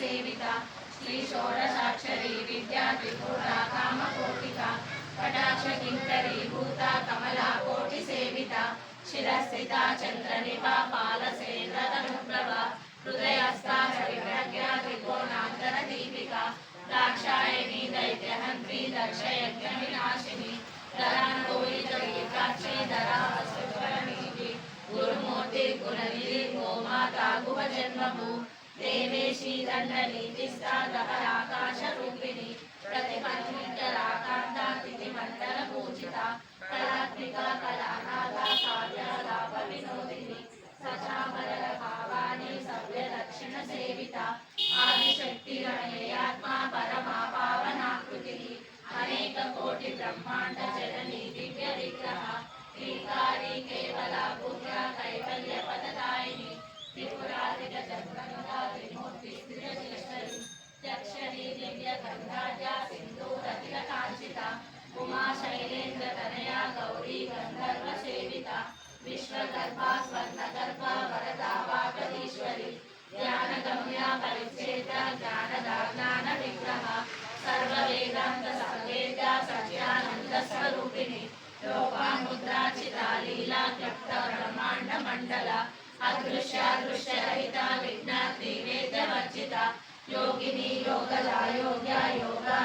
सेविता श्री षोडशाक्षरी विद्या त्रिपुरा कामकोटिका कटाक्ष किंकरी भूता कमला कोटि सेविता शिरस्थिता चंद्रनिभा पालसेन्द्रतनुप्रभा हृदयस्था हरिप्रज्ञा त्रिकोणांतर दीपिका दाक्षायणी दैत्यहंत्री दक्षयज्ञ विनाशिनी धरांगोलिकाक्षी धरा वसुधरनीति गुरुमूर्ति गुणनिधि गोमाता गुहजन्मभू देवेशी दंडनीतिस्था दहराकाशरूपिणी प्रतिपन्निकराकान्ता तिथिमण्डल पूजिता कलात्मिका कलानाथा काव्यलापविनोदिनी सचामरल भावानी सव्य दक्षिण सेविता आदिशक्ति रमणीयात्मा परमा पावनाकृतिः अनेक कोटि ब्रह्मांड जननी दिव्य विग्रह ह्रीकारी केवला पुत्र कैवल्य पददायिनी त्रिपुराधिक जन्मनुता त्रिमूर्ति स्थिरशिष्टरी यक्षरी दिव्य गंधाढ्या सिंधूरतिल कांचिता उमा शैलेन्द्र तनया गौरी गंधर्व सेविता विश्वगर्भा स्वर्णगर्भा वरदा वागदीश्वरी ज्ञानगम्या परिच्छेद ज्ञानदा ज्ञान विग्रह सर्व वेदांत संवेद्या सच्चिदानंद स्वरूपिणी लोपामुद्राचिता लीला क्लप्त ब्रह्मांड मंडला अदृश्य रहिता विज्ञात्री वेद्य वर्जिता योगिनी योगदा योग्या योगा